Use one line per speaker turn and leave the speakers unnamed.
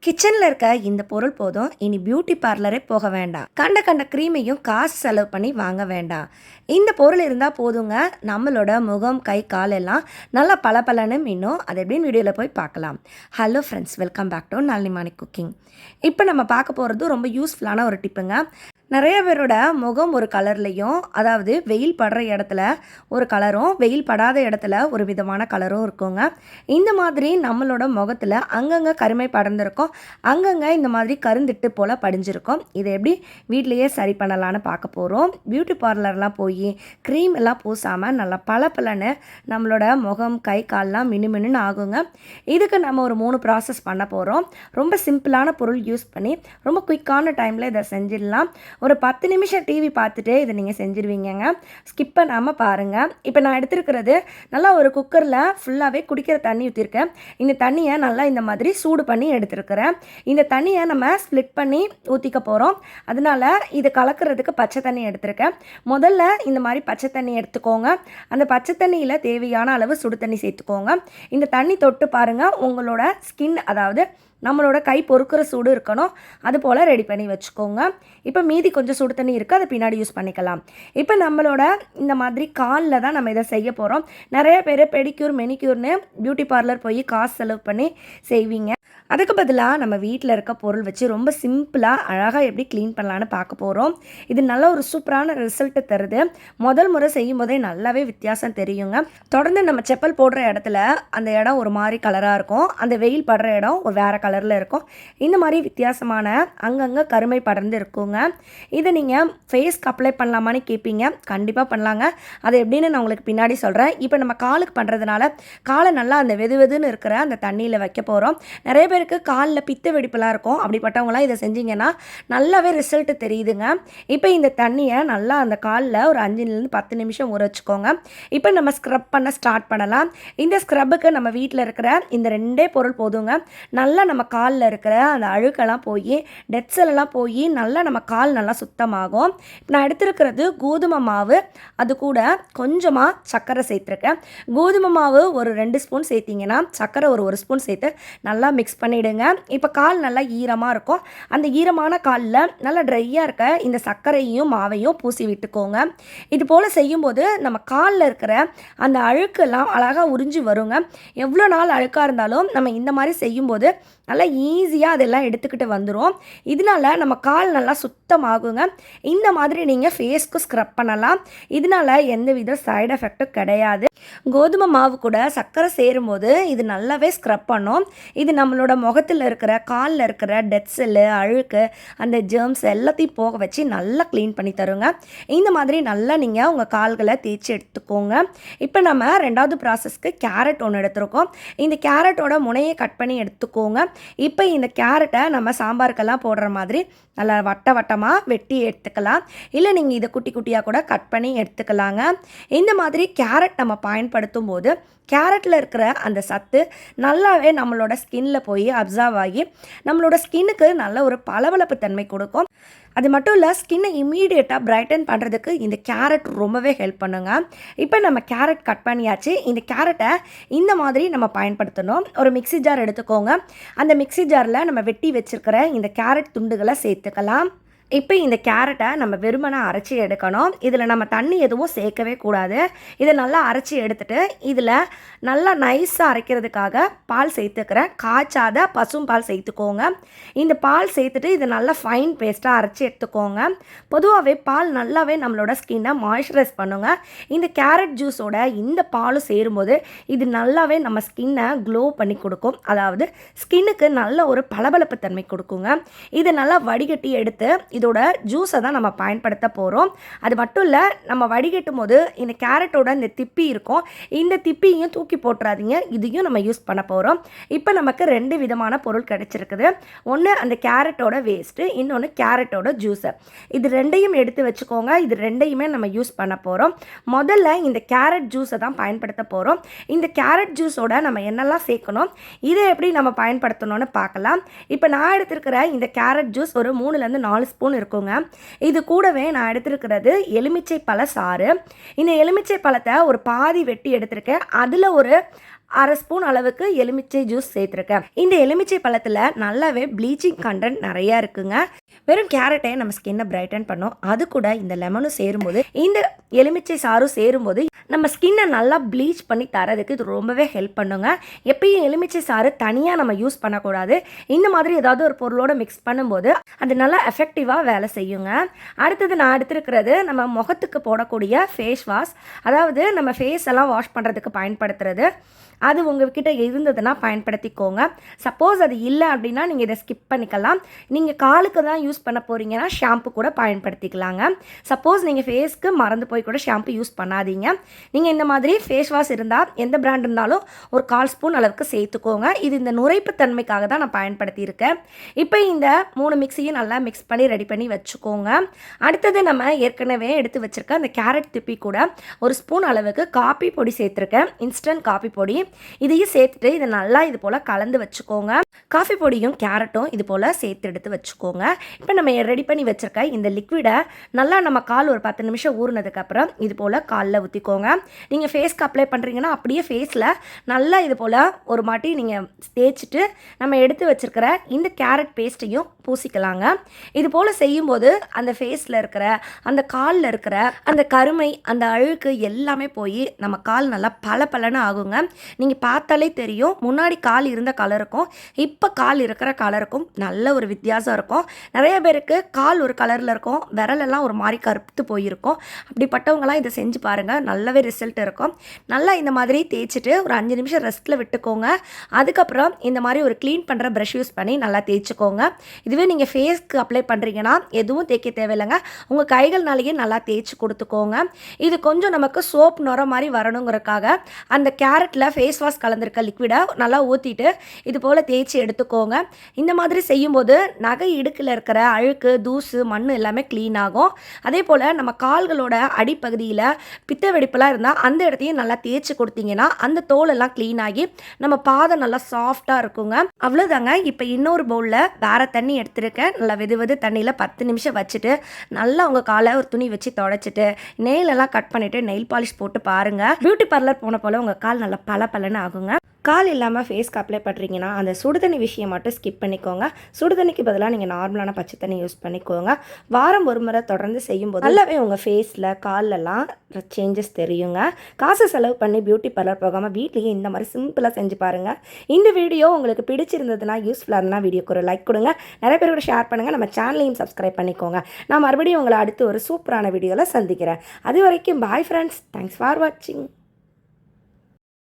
கிச்சனில் இருக்க இந்த பொருள் போதும், இனி பியூட்டி பார்லரே போக வேண்டாம். கண்ட கண்ட க்ரீமையும் காசு செலவு பண்ணி வாங்க வேண்டாம். இந்த பொருள் இருந்தால் போதுங்க, நம்மளோட முகம், கை, கால் எல்லாம் நல்லா பளபளன்னு மின்னும். அது எப்படின்னு வீடியோவில் போய் பார்க்கலாம். Hello friends, welcome back to Nalini cooking. இப்போ நம்ம பார்க்க போகிறது ரொம்ப யூஸ்ஃபுல்லான ஒரு டிப்புங்க. நிறைய பேரோட முகம் ஒரு கலர்லேயும், அதாவது வெயில் படுற இடத்துல ஒரு கலரும், வெயில் படாத இடத்துல ஒரு விதமான கலரும் இருக்குங்க. இந்த மாதிரி நம்மளோட முகத்தில் அங்கங்கே கருமை படர்ந்துருக்கும், அங்கங்கே இந்த மாதிரி கருந்திட்டு போல் படிஞ்சிருக்கும். இதை எப்படி வீட்லேயே சரி பண்ணலான்னு பார்க்க போகிறோம். பியூட்டி பார்லர்லாம் போய் க்ரீம் எல்லாம் பூசாமல் நல்லா பளபளன்னு நம்மளோட முகம், கை, கால்லாம் மினுமினுன்னு ஆகுங்க. இதுக்கு நம்ம ஒரு 3 ப்ராசஸ் பண்ண போகிறோம். ரொம்ப சிம்பிளான பொருள் யூஸ் பண்ணி ரொம்ப குயிக்கான டைமில் இதை செஞ்சிடலாம். ஒரு 10 நிமிஷம் டிவி பார்த்துட்டு இதை நீங்கள் செஞ்சுருவீங்கங்க. ஸ்கிப் பண்ணாமல் பாருங்கள். இப்போ நான் எடுத்துருக்கிறது நல்லா ஒரு குக்கரில் ஃபுல்லாகவே குடிக்கிற தண்ணி ஊற்றிருக்கேன். இந்த தண்ணியை நல்லா இந்த மாதிரி சூடு பண்ணி எடுத்துருக்கிறேன். இந்த தண்ணியை நம்ம ஸ்ப்ளிட் பண்ணி ஊற்றிக்க போகிறோம். அதனால் இது கலக்கிறதுக்கு பச்சை தண்ணி எடுத்துருக்கேன். முதல்ல இந்த மாதிரி பச்சை தண்ணி எடுத்துக்கோங்க. அந்த பச்சை தண்ணியில் தேவையான அளவு சுடு தண்ணி சேர்த்துக்கோங்க. இந்த தண்ணி தொட்டு பாருங்கள், உங்களோட ஸ்கின், அதாவது நம்மளோட கை பொறுக்கிற சூடு இருக்கணும். அது போல் ரெடி பண்ணி வச்சுக்கோங்க. இப்போ மீதி கொஞ்சம் சுடு தண்ணி இருக்குது, அதை பின்னாடி யூஸ் பண்ணிக்கலாம். இப்போ நம்மளோட இந்த மாதிரி காலில் தான் நம்ம இதை செய்ய போகிறோம். நிறைய பேர் பெடிக்யூர், மெனிக்யூர்னு பியூட்டி பார்லர் போய் காசு செலவு பண்ணி செய்வீங்க. அதுக்கு பதிலாக நம்ம வீட்டில் இருக்க பொருள் வச்சு ரொம்ப சிம்பிளாக அழகாக எப்படி க்ளீன் பண்ணலான்னு பார்க்க போகிறோம். இது நல்ல ஒரு சூப்பரான ரிசல்ட்டு தருது. முதல் முறை செய்யும் போதே நல்லாவே வித்தியாசம் தெரியுங்க. தொடர்ந்து நம்ம செப்பல் போடுற இடத்துல அந்த இடம் ஒரு மாதிரி கலராக இருக்கும், அந்த வெயில் படுற இடம் ஒரு வேறு கலரில் இருக்கும். இந்த மாதிரி வித்தியாசமான அங்கங்கே கருமை படர்ந்து இருக்குங்க. இதை நீங்கள் ஃபேஸ்க்கு அப்ளை பண்ணலாமான்னு கேட்பீங்க. கண்டிப்பாக பண்ணலாங்க. அது எப்படின்னு நான் உங்களுக்கு பின்னாடி சொல்கிறேன். இப்போ நம்ம காலுக்கு பண்ணுறதுனால காலை நல்லா அந்த வெதுன்னு இருக்கிற அந்த தண்ணியில் வைக்க போகிறோம். நிறைய பேருக்கு காலில் பித்த வெடிப்பெல்லாம் இருக்கும். அப்படிப்பட்டவங்களாம் இதை செஞ்சிங்கன்னா நல்லாவே ரிசல்ட்டு தெரியுதுங்க. இப்போ இந்த தண்ணியை நல்லா அந்த காலில் ஒரு 5லேருந்து 10 நிமிஷம் ஊற வச்சுக்கோங்க. இப்போ நம்ம ஸ்க்ரப் பண்ண ஸ்டார்ட் பண்ணலாம். இந்த ஸ்க்ரப்புக்கு நம்ம வீட்டில் இருக்கிற இந்த 2 பொருள் போதுங்க. நல்லா நம்ம காலில் இருக்கிற அந்த அழுக்கெல்லாம் போய், டெட் செல்லாம் போய் நல்லா நம்ம கால் நல்லா சுத்தமாகும். இப்போ நான் எடுத்துருக்கிறது கோதுமை மாவு, அது கூட கொஞ்சமாக சர்க்கரை சேர்த்துருக்கேன். கோதுமை மாவு ஒரு 2 ஸ்பூன் சேர்த்திங்கன்னா சர்க்கரை ஒரு 1 ஸ்பூன் சேர்த்து நல்லா மிக்ஸ் பண்ணிவிடுங்க. இப்போ கால் நல்லா ஈரமாக இருக்கும். அந்த ஈரமான காலில் நல்லா ட்ரையாக இருக்க இந்த சர்க்கரையும் மாவையும் பூசி விட்டுக்கோங்க. இது போல் செய்யும்போது நம்ம காலில் இருக்கிற அந்த அழுக்கெல்லாம் அழகாக உறிஞ்சி வருங்க. எவ்வளோ நாள் அழுக்காக இருந்தாலும் நம்ம இந்த மாதிரி செய்யும்போது நல்லா ஈஸியாக அதெல்லாம் எடுத்துக்கிட்டு வந்துடும். இதனால நம்ம கால் நல்லா சுத்தமாகுங்க. இந்த மாதிரி நீங்கள் ஃபேஸ்க்கு ஸ்க்ரப் பண்ணலாம். இதனால எந்தவித சைடு எஃபெக்ட்டும் கிடையாது. கோதுமை மாவு கூட சர்க்கரை சேரும்போது இது நல்லாவே ஸ்க்ரப் பண்ணும். இது நம்மளோட முகத்தில் இருக்கிற, காலில் இருக்கிற டெட் செல்லு, அழுக்கு, அந்த ஜெர்ம்ஸ் எல்லாத்தையும் போக வச்சு நல்லா க்ளீன் பண்ணி தருங்க. இந்த மாதிரி நல்லா நீங்கள் உங்கள் கால்களை தேய்ச்சி எடுத்துக்கோங்க. இப்போ நம்ம 2வது ப்ராசஸ்க்கு கேரட் ஒன்று எடுத்துருக்கோம். இந்த கேரட்டோட முனையை கட் பண்ணி எடுத்துக்கோங்க. இப்போ இந்த கேரட்டை நம்ம சாம்பாருக்கெல்லாம் போடுற மாதிரி நல்லா வட்டமாக வெட்டி எடுத்துக்கலாம். இல்லை நீங்கள் இதை குட்டி குட்டியாக கூட கட் பண்ணி எடுத்துக்கலாங்க. இந்த மாதிரி கேரட் நம்ம பயன்படுத்தும் போது கேரட்டில் இருக்கிற அந்த சத்து நல்லாவே நம்மளோட ஸ்கின்ல போய் அப்சர்வ் ஆகி நம்மளோட ஸ்கின்னுக்கு நல்ல ஒரு பளபளப்பு தன்மை கொடுக்கும். அது மட்டும் இல்லை, ஸ்கின்னை இம்மீடியட்டாக பிரைட்டன் பண்ணுறதுக்கு இந்த கேரட் ரொம்பவே ஹெல்ப் பண்ணுங்க. இப்போ நம்ம கேரட் கட் பண்ணியாச்சு. இந்த கேரட்டை இந்த மாதிரி நம்ம பயன்படுத்தணும். ஒரு மிக்ஸி ஜார் எடுத்துக்கோங்க. அந்த மிக்ஸி ஜாரில் நம்ம வெட்டி வச்சுருக்கிற இந்த கேரட் துண்டுகளை சேர்த்துக்கலாம். இப்போ இந்த கேரட்டை நம்ம வெறுமனை அரைச்சி எடுக்கணும். இதில் நம்ம தண்ணி எதுவும் சேர்க்கவே கூடாது. இதை நல்லா அரைச்சி எடுத்துகிட்டு இதில் நல்லா நைஸாக அரைக்கிறதுக்காக பால் சேர்த்துக்கிறேன். காய்ச்சாத பசும்பால் சேர்த்துக்கோங்க. இந்த பால் சேர்த்துட்டு இதை நல்லா ஃபைன் பேஸ்ட்டாக அரைச்சி எடுத்துக்கோங்க. பொதுவாகவே பால் நல்லாவே நம்மளோட ஸ்கின்னை மாய்ஸ்சரைஸ் பண்ணுங்க. இந்த கேரட் ஜூஸோட இந்த பாலும் சேரும்போது இது நல்லாவே நம்ம ஸ்கின்னை க்ளோ பண்ணி கொடுக்கும். அதாவது ஸ்கின்னுக்கு நல்ல ஒரு பளபளப்பு தன்மை கொடுக்குங்க. இதை நல்லா வடிகட்டி எடுத்து இதோட ஜூஸை தான் நம்ம பயன்படுத்த போகிறோம். அது மட்டும் இல்லை, நம்ம வடிகட்டும் போது இந்த கேரட்டோட இந்த திப்பி இருக்கும், இந்த திப்பியும் தூக்கி போட்டுறாதீங்க. இதையும் நம்ம யூஸ் பண்ண போகிறோம். இப்போ நமக்கு 2 விதமான பொருள் கிடைச்சிருக்குது. ஒன்று அந்த கேரட்டோட வேஸ்ட்டு, இன்னொன்று கேரட்டோட ஜூஸு. இது 2யும் எடுத்து வச்சுக்கோங்க. இது 2யுமே நம்ம யூஸ் பண்ண போகிறோம். முதல்ல இந்த கேரட் ஜூஸை தான் பயன்படுத்த போகிறோம். இந்த கேரட் ஜூஸோட நம்ம என்னெல்லாம் சேர்க்கணும், இதை எப்படி நம்ம பயன்படுத்தணும்னு பார்க்கலாம். இப்போ நான் எடுத்துருக்கிற இந்த கேரட் ஜூஸ் ஒரு 3லேருந்து 4 ஸ்பூன் ஸ்பூன் இருக்குங்க. இது கூடவே நான் எடுத்துருக்கிறது எலுமிச்சை பழ சாறு. இந்த எலுமிச்சை பழத்தை ஒரு பாதி வெட்டி எடுத்திருக்கேன். அதில் ஒரு 1/2 ஸ்பூன் அளவுக்கு எலுமிச்சை ஜூஸ் சேர்த்துருக்கேன். இந்த எலுமிச்சை பழத்தில் நல்லாவே ப்ளீச்சிங் கண்டென்ட் நிறையா இருக்குங்க. வெறும் கேரட்டை நம்ம ஸ்கின்னை பிரைட்டன் பண்ணோம். அது கூட இந்த லெமனும் சேரும்போது, இந்த எலுமிச்சை சாறும் சேரும்போது நம்ம ஸ்கின்னை நல்லா ப்ளீச் பண்ணி தரதுக்கு இது ரொம்பவே ஹெல்ப் பண்ணுங்க. எப்பயும் எலுமிச்சை சாறு தனியாக நம்ம யூஸ் பண்ணக்கூடாது. இந்த மாதிரி ஏதாவது ஒரு பொருளோட மிக்ஸ் பண்ணும்போது அது நல்லா எஃபெக்டிவாக வேலை செய்யுங்க. அடுத்தது நான் எடுத்துருக்கிறது நம்ம முகத்துக்கு போடக்கூடிய ஃபேஸ் வாஷ். அதாவது நம்ம ஃபேஸ் எல்லாம் வாஷ் பண்ணுறதுக்கு பயன்படுத்துறது. அது உங்கள்கிட்ட இருந்ததுன்னா பயன்படுத்திக்கோங்க. சப்போஸ் அது இல்லை அப்படின்னா நீங்கள் இதை ஸ்கிப் பண்ணிக்கலாம். நீங்கள் காலுக்கு தான் யூஸ் பண்ண போகிறீங்கன்னா ஷாம்பு கூட பயன்படுத்திக்கலாங்க. சப்போஸ் நீங்கள் ஃபேஸ்க்கு மறந்து போய் கூட ஷாம்பு யூஸ் பண்ணாதீங்க. நீங்கள் இந்த மாதிரி ஃபேஸ் வாஷ் இருந்தால் எந்த பிராண்ட் இருந்தாலும் ஒரு 1/4 ஸ்பூன் அளவுக்கு சேர்த்துக்கோங்க. இது இந்த நுரைப்பு தன்மைக்காக தான் நான் பயன்படுத்தியிருக்கேன். இப்போ இந்த 3 மிக்ஸையும் நல்லா மிக்ஸ் பண்ணி ரெடி பண்ணி வச்சுக்கோங்க. அடுத்தது நம்ம ஏற்கனவே எடுத்து வச்சுருக்க அந்த கேரட் திப்பி கூட 1 ஸ்பூன் அளவுக்கு காப்பி பொடி சேர்த்துருக்கேன். இன்ஸ்டன்ட் காப்பி பொடி. இதையும் சேர்த்துட்டு இதை நல்லா இது போல் கலந்து வச்சுக்கோங்க. காஃபி பொடியும் கேரட்டும் இது போல் சேர்த்து எடுத்து வச்சுக்கோங்க. இப்போ நம்ம ரெடி பண்ணி வச்சுருக்க இந்த லிக்விடை நல்லா நம்ம கால் ஒரு 10 நிமிஷம் ஊறினதுக்கப்புறம் இது போல் காலில் ஊற்றிக்கோங்க. நீங்கள் ஃபேஸ்க்கு அப்ளை பண்ணுறீங்கன்னா அப்படியே ஃபேஸில் நல்லா இது போல் ஒரு மாட்டி நீங்கள் தேய்ச்சிட்டு நம்ம எடுத்து வச்சுருக்கிற இந்த கேரட் பேஸ்ட்டையும் பூசிக்கலாங்க. இது போல் செய்யும்போது அந்த ஃபேஸில் இருக்கிற அந்த காலில் இருக்கிற அந்த கருமை அந்த அழுக்கு எல்லாமே போய் நம்ம கால் நல்லா பளபளன்னு ஆகுங்க. நீங்கள் பார்த்தாலே தெரியும், முன்னாடி கால் இருந்த கலருக்கும் இப்போ கால் இருக்கிற கலருக்கும் நல்ல ஒரு வித்தியாசம் இருக்கும். நிறைய பேருக்கு கால் ஒரு கலரில் இருக்கும், விரலெல்லாம் ஒரு மாதிரி கருத்து போயிருக்கும். அப்படிப்பட்டவங்களாம் இதை செஞ்சு பாருங்கள், நல்லாவே ரிசல்ட் இருக்கும். நல்லா இந்த மாதிரி தேய்ச்சிட்டு ஒரு 5 நிமிஷம் ரெஸ்ட்டில் விட்டுக்கோங்க. அதுக்கப்புறம் இந்த மாதிரி ஒரு க்ளீன் பண்ணுற ப்ரஷ் யூஸ் பண்ணி நல்லா தேய்ச்சிக்கோங்க. இதுவே நீங்கள் ஃபேஸ்க்கு அப்ளை பண்ணுறீங்கன்னா எதுவும் தேய்க்க தேவையில்லைங்க, உங்கள் கைகள்னாலேயே நல்லா தேய்ச்சி கொடுத்துக்கோங்க. இது கொஞ்சம் நமக்கு சோப் நுர மாதிரி வரணுங்கிறதுக்காக அந்த கேரட்டில் ஃபேஸ் வாஷ் கலந்துருக்க லிக்விடை நல்லா ஊற்றிட்டு இது போல் தேய்ச்சி எடுத்துக்கோங்க. இந்த மாதிரி செய்யும்போது நகை இடுக்கில் இருக்கிற அழுக்கு தூசு மண் எல்லாமே க்ளீன் ஆகும். அதே போல் நம்ம கால்களோட அடிப்பகுதியில் பித்த வெடிப்பெல்லாம் இருந்தால் அந்த இடத்தையும் நல்லா தேய்ச்சி கொடுத்தீங்கன்னா அந்த தோலெல்லாம் க்ளீன் ஆகி நம்ம பாதம் நல்லா சாஃப்டாக இருக்குங்க. அவ்வளோதாங்க. இப்போ இன்னொரு பவுலில் வேறு தண்ணி எடுத்துருக்கேன். நல்லா வெது தண்ணியில் 10 நிமிஷம் வச்சுட்டு நல்லா உங்கள் காலை ஒரு துணி வச்சு தொடச்சிட்டு நெயிலெல்லாம் கட் பண்ணிவிட்டு நெயில் பாலிஷ் போட்டு பாருங்கள். பியூட்டி பார்லர் போன போல் உங்கள் கால் நல்லா பளபளன்னு ஆகுங்க. கால் இல்லாமல் ஃபேஸ்க்கு அப்ளை பண்ணுறீங்கன்னா அந்த சுடுதண்ணி விஷயம் மட்டும் ஸ்கிப் பண்ணிக்கோங்க. சுடுதண்ணிக்கு பதிலாக நீங்கள் நார்மலான பச்சை தண்ணி யூஸ் பண்ணிக்கோங்க. வாரம் ஒரு முறை தொடர்ந்து செய்யும்போது நல்லாவே உங்கள் ஃபேஸில் கால்லெல்லாம் சேஞ்சஸ் தெரியுங்க. காசு செலவு பண்ணி பியூட்டி பார்லர் போகாமல் வீட்லேயே இந்த மாதிரி சிம்பிளாக செஞ்சு பாருங்கள். இந்த வீடியோ உங்களுக்கு பிடிச்சிருந்ததுன்னா யூஸ்ஃபுல்லாக இருந்தால் வீடியோக்கு ஒரு லைக் கொடுங்க. நிறைய பேர் கூட ஷேர் பண்ணுங்கள். நம்ம சேனலையும் சப்ஸ்கிரைப் பண்ணிக்கோங்க. நான் மறுபடியும் உங்களை அடுத்து ஒரு சூப்பரான வீடியோவில் சந்திக்கிறேன். அது வரைக்கும் பாய் ஃப்ரெண்ட்ஸ். தேங்க்ஸ் ஃபார் வாட்சிங்.